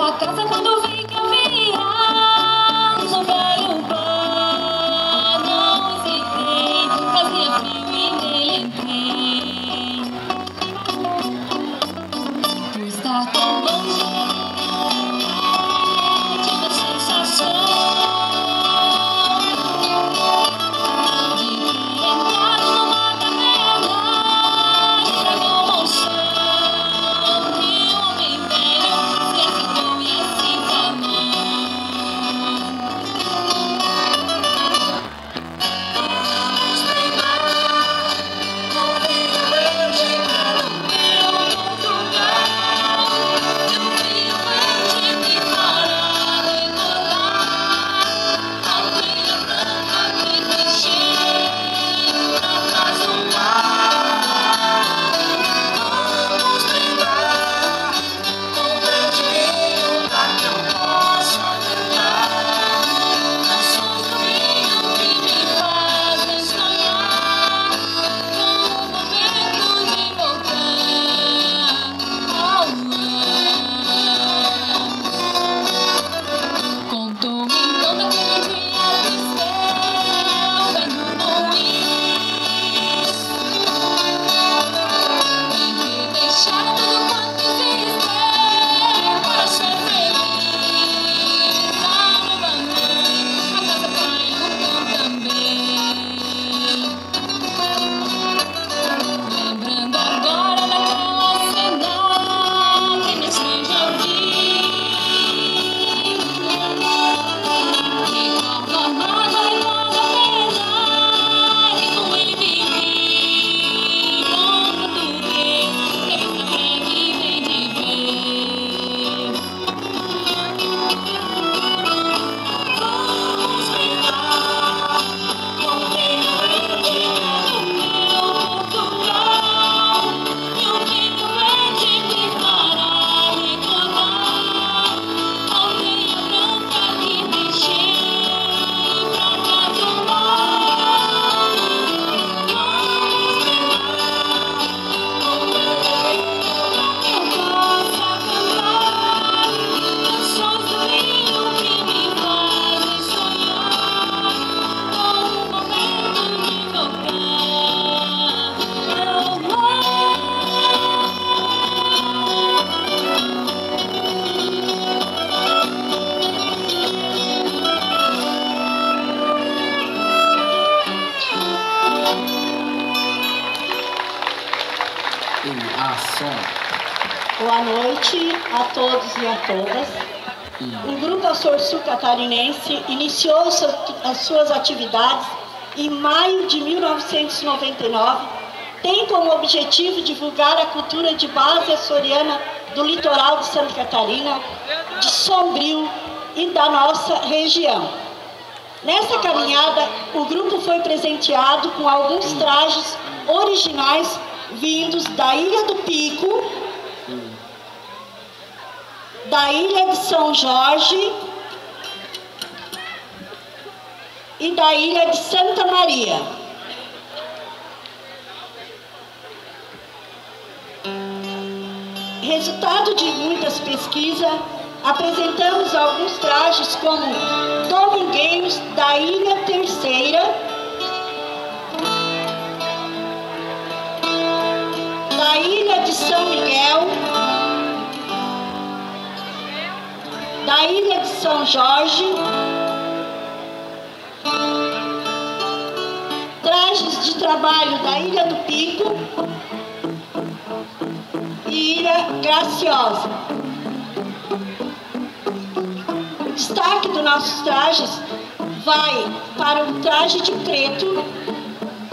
a casa quando vi que eu viria. No velho bar, não hesitei, fazia frio e nele entrei. Por estar tão longe, tive a sensação de ter entrado numa caverna e travou uma chão. E um homem velho se acercou e assim clamou: vamos pegar um vinho verde para o meu Portugal. E o vinho verde me fará recordar a areia branca que deixei pra trás do mar. Vamos brindar com verde vinho pra que eu possa cantar canções do vinho que me fazem sonhar com o momento de voltar ao mar. Contou então daquele dia do céu, vendo ruins, em que deixaram tudo quanto existem para ser feliz. A nova mãe, a casa, pai e o cão também. Lembrando agora daquela cena que nesse já vi. Recordo a mágoa, recordo a pena, e com ele vivi. Bom português, cabeça breve vem de vez. Vamos brincar com vinho verde para o meu Portugal. E o vinho verde me fará recordar a aldeia branca que deixei pra trás do mar. Vamos brincar com verde vinho pra que eu possa cantar canções do vinho que me fazem sonhar com o momento de voltar ao mar. Boa noite a todos e a todas. O Grupo Açor Sul Catarinense iniciou as suas atividades em maio de 1999. Tem como objetivo divulgar a cultura de base açoriana do litoral de Santa Catarina, de Sombrio e da nossa região. Nessa caminhada, o grupo foi presenteado com alguns trajes originais vindos da Ilha do Pico, da Ilha de São Jorge e da Ilha de Santa Maria. Resultado de muitas pesquisas, apresentamos alguns trajes como domingueiros da Ilha Terceira, da Ilha de São Miguel, da Ilha de São Jorge, trajes de trabalho da Ilha do Pico e Ilha Graciosa. O destaque dos nossos trajes vai para o traje de preto,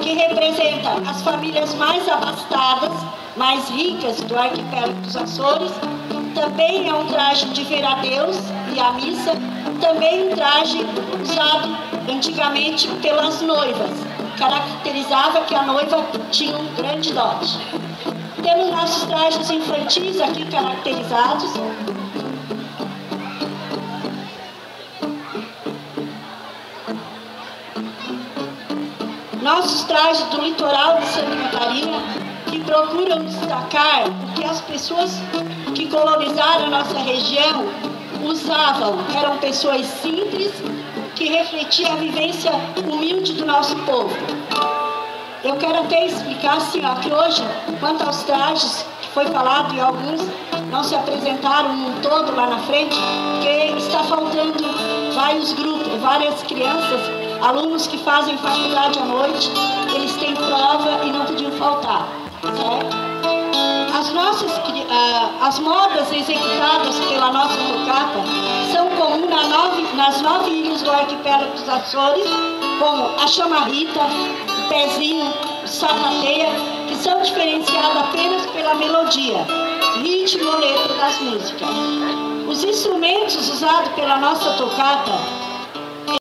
que representa as famílias mais abastadas, mais ricas do arquipélago dos Açores. Também é um traje de ver a Deus e a missa, também um traje usado antigamente pelas noivas, caracterizava que a noiva tinha um grande dote. Temos nossos trajes infantis aqui caracterizados. Nossos trajes do litoral de Santa Catarina, que procuram destacar o que as pessoas que colonizaram a nossa região usavam eram pessoas simples que refletiam a vivência humilde do nosso povo. Eu quero até explicar assim, ó, que hoje, quanto aos trajes, que foi falado e alguns não se apresentaram um todo lá na frente, porque está faltando vários grupos, várias crianças, alunos que fazem faculdade à noite, eles têm prova e não podiam faltar, certo? As modas executadas pela nossa tocata são comuns nas 9 ilhas do arquipélago dos Açores, como a chamarrita, o pezinho, o sapateia, que são diferenciados apenas pela melodia, ritmo e letra das músicas. Os instrumentos usados pela nossa tocata